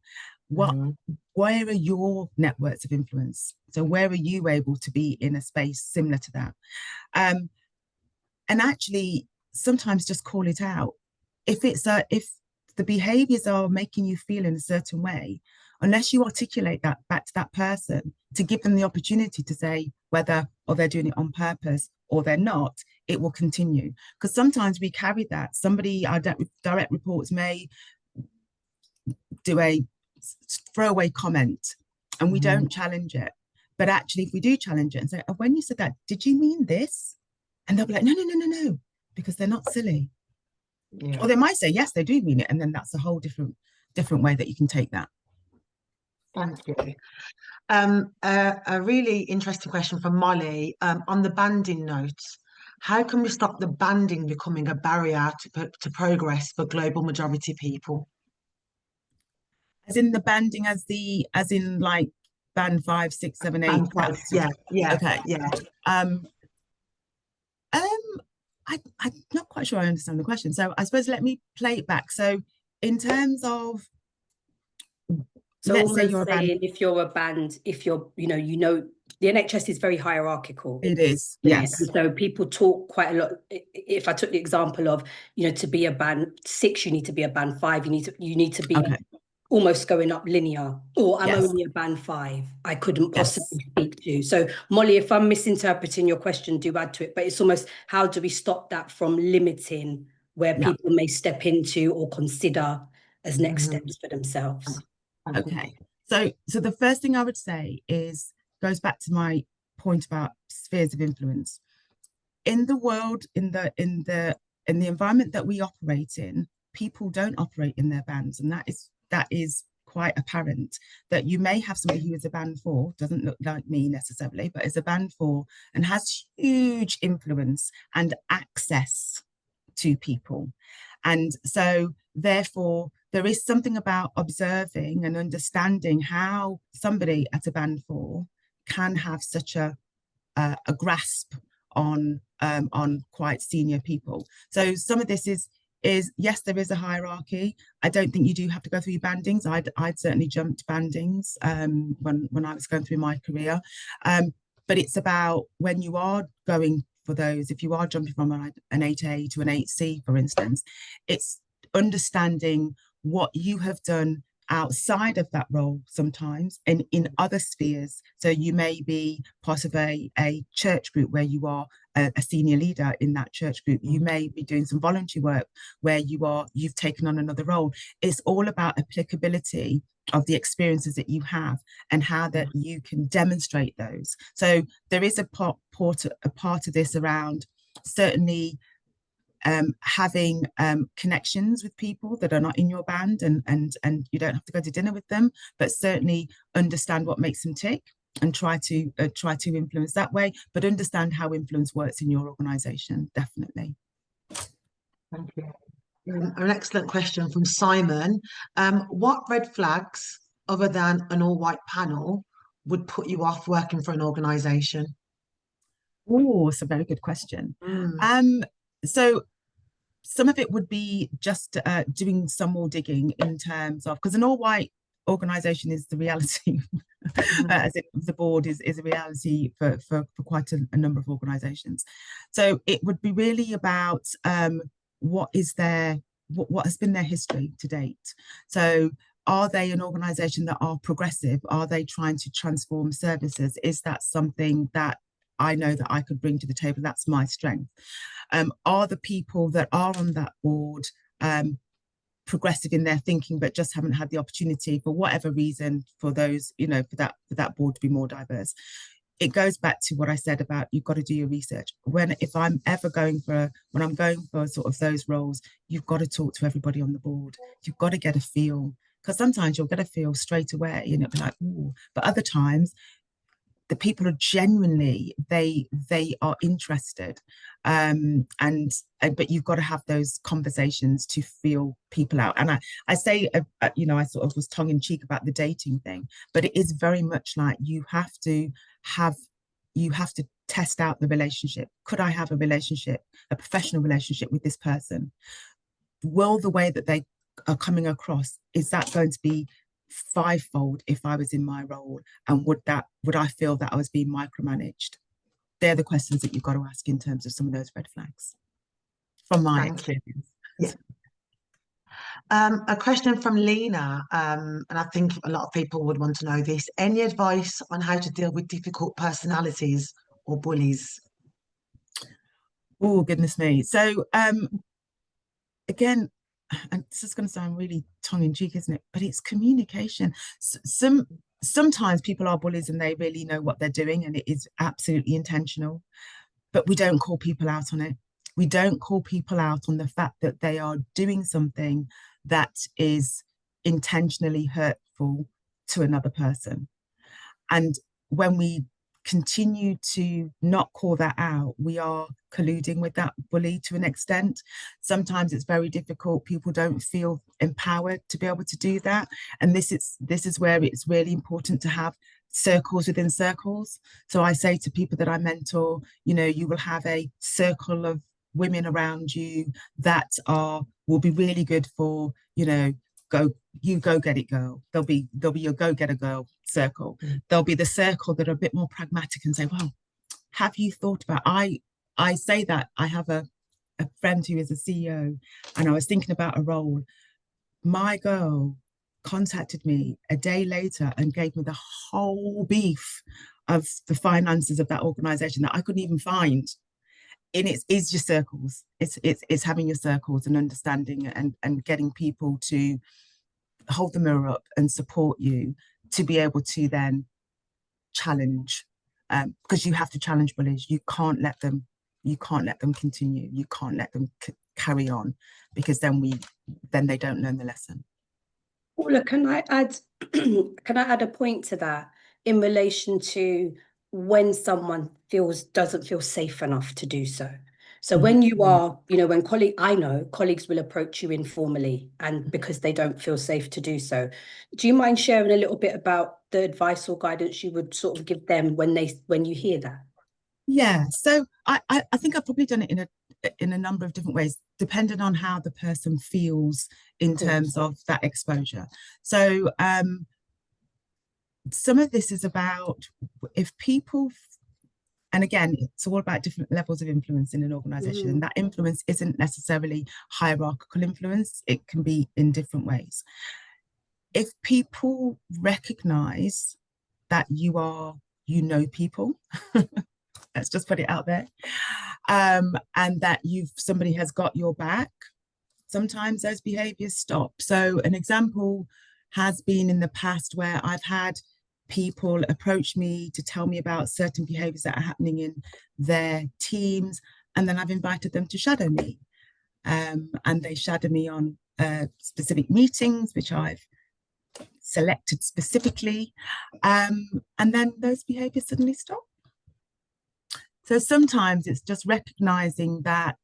Where are your networks of influence? So where are you able to be in a space similar to that? And actually sometimes just call it out. If the behaviors are making you feel in a certain way, unless you articulate that back to that person to give them the opportunity to say whether or they're doing it on purpose or they're not, it will continue. Because sometimes we carry that. Our direct reports may do a throwaway comment and we don't challenge it. But actually, if we do challenge it and say, "Oh, when you said that, did you mean this?" And they'll be like, no, because they're not silly. Yeah. Or they might say, yes, they do mean it. And then that's a whole different way that you can take that. Thank you. A really interesting question from Molly on the banding notes. How can we stop the banding becoming a barrier to progress for global majority people? As in the banding, as in like band 5, 6, 7, 8. Band 5, yeah. Okay. Um, I'm not quite sure I understand the question. So I suppose let me play it back. So in terms of, So let's say you're a band. if you're a band, if you're, the NHS is very hierarchical. It is, Isn't yes. it? And so people talk quite a lot. If I took the example of, to be a band 6, you need to be a band 5. You need to be almost going up linear. Or I'm only a band 5. I couldn't possibly speak to. So Molly, if I'm misinterpreting your question, do add to it. But it's almost, how do we stop that from limiting where people may step into or consider as next steps for themselves? Okay. So the first thing I would say goes back to my point about spheres of influence. In the world, in the environment that we operate in, people don't operate in their bands, and that is quite apparent. That you may have somebody who is a band 4, doesn't look like me necessarily, but is a band 4 and has huge influence and access to people. And so therefore there is something about observing and understanding how somebody at a band 4 can have such a grasp on quite senior people. So some of this is yes, there is a hierarchy. I don't think you do have to go through your bandings. I'd certainly jumped bandings when I was going through my career. But it's about when you are going for those, if you are jumping from an 8A to an 8C, for instance, it's understanding what you have done outside of that role sometimes and in other spheres. So you may be part of a church group where you are a senior leader in that church group. You may be doing some voluntary work where you've taken on another role. It's all about applicability of the experiences that you have and how that you can demonstrate those. So there is a part of this around certainly having connections with people that are not in your band, and you don't have to go to dinner with them, but certainly understand what makes them tick and try to influence that way, but understand how influence works in your organization. Definitely. Thank you. An excellent question from Simon. What red flags, other than an all-white panel, would put you off working for an organization? Oh, it's a very good question. So some of it would be just doing some more digging in terms of, because an all-white organization is the reality, as the board is a reality for quite a number of organizations. So it would be really about what has been their history to date. So are they an organization that are progressive? Are they trying to transform services? Is that something that I know that I could bring to the table? That's my strength. Are the people that are on that board progressive in their thinking, but just haven't had the opportunity for whatever reason for those, for that board to be more diverse? It goes back to what I said about you've got to do your research. When I'm going for sort of those roles, you've got to talk to everybody on the board. You've got to get a feel, because sometimes you'll get a feel straight away and it'll be like, ooh. But other times the people are genuinely, they are interested, but you've got to have those conversations to feel people out. And I say, I sort of was tongue in cheek about the dating thing, but it is very much like you have to test out the relationship. Could I have a professional relationship with this person? Will the way that they are coming across, is that going to be fivefold if I was in my role? And would I feel that I was being micromanaged? They're the questions that you've got to ask in terms of some of those red flags from my experience. Yeah. A question from Lena, and I think a lot of people would want to know this. Any advice on how to deal with difficult personalities or bullies? Oh, goodness me. So again, and this is going to sound really tongue-in-cheek, isn't it? But it's communication. Sometimes people are bullies and they really know what they're doing and it is absolutely intentional, but we don't call people out on it. We don't call people out on the fact that they are doing something that is intentionally hurtful to another person. And when we continue to not call that out, we are colluding with that bully to an extent. Sometimes it's very difficult. People don't feel empowered to be able to do that. And this is where it's really important to have circles within circles. So I say to people that I mentor, you will have a circle of women around you that will be really good for, go get it girl. There'll be your go get a girl circle. There'll be the circle that are a bit more pragmatic and say, well, have you thought about, I say that I have a friend who is a CEO and I was thinking about a role. My girl contacted me a day later and gave me the whole beef of the finances of that organization that I couldn't even find. And it's your circles. It's having your circles and understanding and getting people to hold the mirror up and support you to be able to then challenge, because you have to challenge bullies. You can't let them continue. You can't let them carry on, because then they don't learn the lesson. Paula, can I add a point to that in relation to when someone doesn't feel safe enough to do so? So when you are, when colleagues will approach you informally and because they don't feel safe to do so. Do you mind sharing a little bit about the advice or guidance you would sort of give them when you hear that? Yeah, so I think I've probably done it in a number of different ways, depending on how the person feels in terms of that exposure. So some of this is about if people, and again, it's all about different levels of influence in an organization. And that influence isn't necessarily hierarchical influence. It can be in different ways. If people recognize that you know people, let's just put it out there, and that somebody has got your back, sometimes those behaviors stop. So an example has been in the past where I've had people approach me to tell me about certain behaviors that are happening in their teams, and then I've invited them to shadow me. and they shadow me on specific meetings, which I've selected specifically, and then those behaviors suddenly stop. So sometimes it's just recognizing that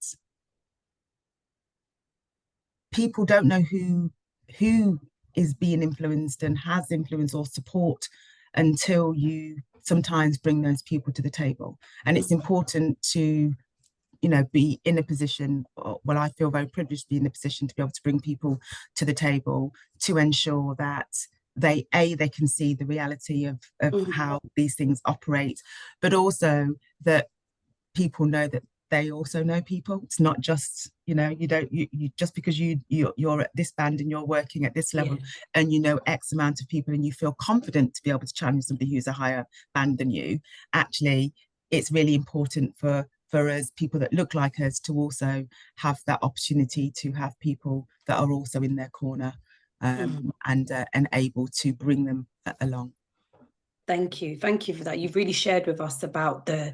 people don't know who is being influenced and has influence or support until you sometimes bring those people to the table. And it's important to, you know, be in a position, well, I feel very privileged to be in a position to be able to bring people to the table to ensure that they can see the reality of how these things operate, but also that people know that they also know people. It's not just, you know, you just because you're at this band and you're working at this level, and you know X amount of people and you feel confident to be able to challenge somebody who's a higher band than you. Actually, it's really important for us, people that look like us, to also have that opportunity to have people that are also in their corner, and able to bring them along. Thank you for that. You've really shared with us about the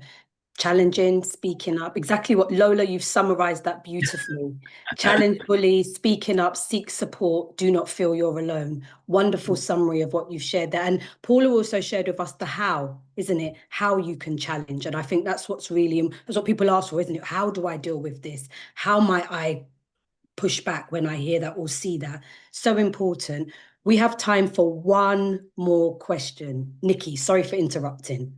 challenging, speaking up, exactly what Lola, you've summarized that beautifully. Challenge bullies, speaking up, seek support, do not feel you're alone. Wonderful summary of what you've shared there. And Paula also shared with us the how, isn't it? How you can challenge. And I think that's what's really, that's what people ask for, isn't it? How do I deal with this? How might I push back when I hear that or see that? So important. We have time for one more question. Nikki, sorry for interrupting.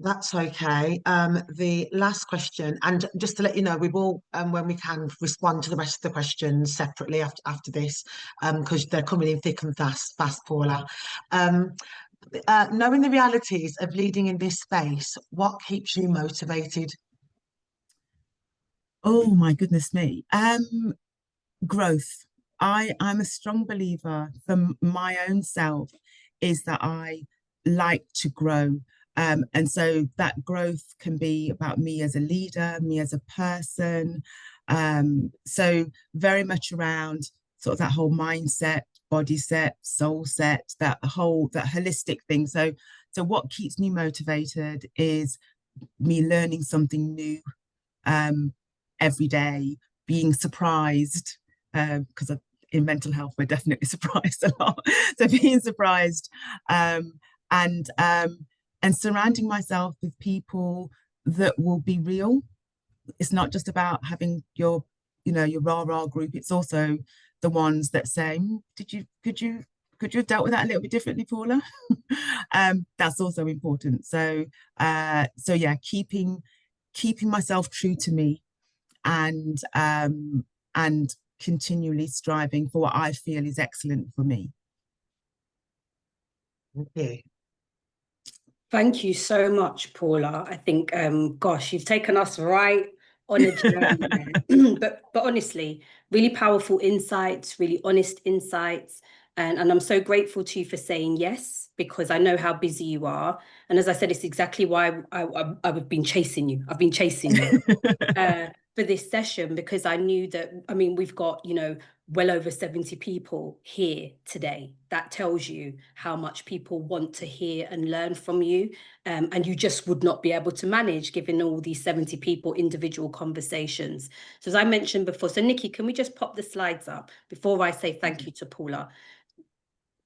That's okay. The last question, and just to let you know, we will, when we can, respond to the rest of the questions separately after this, because they're coming in thick and fast, Paula. Knowing the realities of leading in this space, what keeps you motivated? Oh my goodness me. Growth. I'm a strong believer for my own self is that I like to grow. And so that growth can be about me as a leader, me as a person. So very much around sort of that whole mindset, body set, soul set, that holistic thing. So what keeps me motivated is me learning something new every day, being surprised, because in mental health we're definitely surprised a lot. So being surprised, and surrounding myself with people that will be real. It's not just about having your, you know, your rah-rah group. It's also the ones that say, could you have dealt with that a little bit differently, Paula? That's also important. So yeah, keeping myself true to me, and continually striving for what I feel is excellent for me. Okay. Thank you so much, Paula. I think, gosh, you've taken us right on a journey there. But honestly, really powerful insights, really honest insights. And I'm so grateful to you for saying yes, because I know how busy you are. And as I said, it's exactly why I've been chasing you. I've been chasing you for this session, because I knew that, I mean, we've got, you know, well over 70 people here today. That tells you how much people want to hear and learn from you. And you just would not be able to manage giving all these 70 people individual conversations. So as I mentioned before, so Nikki, can we just pop the slides up before I say thank you to Paula?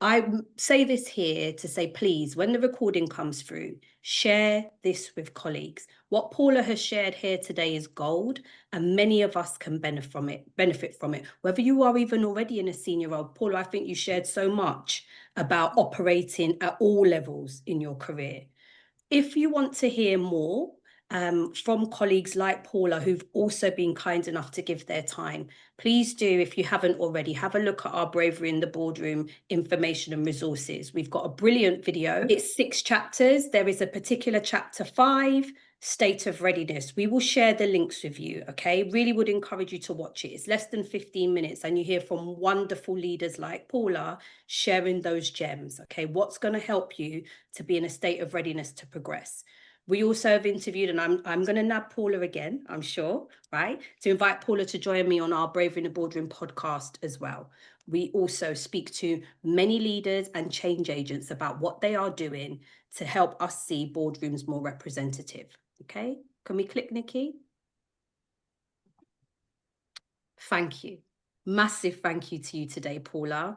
I say this here to say, please, when the recording comes through, share this with colleagues. What Paula has shared here today is gold, and many of us can benefit from it. Whether you are even already in a senior role, Paula, I think you shared so much about operating at all levels in your career. If you want to hear more from colleagues like Paula, who've also been kind enough to give their time, please do, if you haven't already, have a look at our Bravery in the Boardroom information and resources. We've got a brilliant video. It's 6 chapters. There is a particular chapter 5, State of Readiness. We will share the links with you, okay? Really would encourage you to watch it. It's less than 15 minutes, and you hear from wonderful leaders like Paula sharing those gems, okay? What's going to help you to be in a state of readiness to progress. We also have interviewed, and I'm going to nab Paula again, I'm sure, right? To invite Paula to join me on our Bravery in the Boardroom podcast as well. We also speak to many leaders and change agents about what they are doing to help us see boardrooms more representative. Okay, can we click, Nikki? Thank you. Massive thank you to you today, Paula.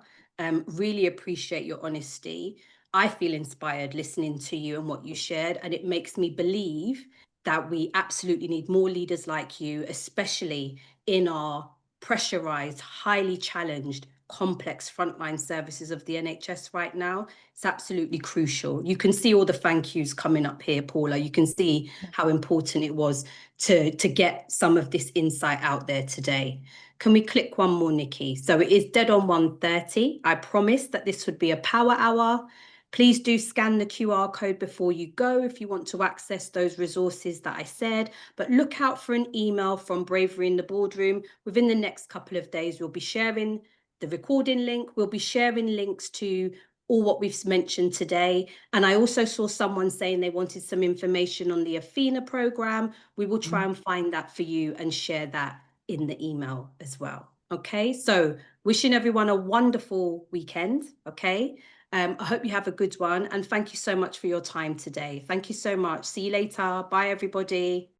Really appreciate your honesty. I feel inspired listening to you and what you shared, and it makes me believe that we absolutely need more leaders like you, especially in our pressurized, highly challenged, complex frontline services of the NHS right now. It's absolutely crucial. You can see all the thank yous coming up here, Paula. You can see how important it was to get some of this insight out there today. Can we click one more, Nikki? So it is dead on 1:30. I promised that this would be a power hour. Please do scan the QR code before you go if you want to access those resources that I said, but look out for an email from Bravery in the Boardroom. Within the next couple of days, we'll be sharing the recording link. We'll be sharing links to all what we've mentioned today. And I also saw someone saying they wanted some information on the Athena program. We will try and find that for you and share that in the email as well. Okay, so wishing everyone a wonderful weekend. Okay, I hope you have a good one. And thank you so much for your time today. Thank you so much. See you later. Bye, everybody.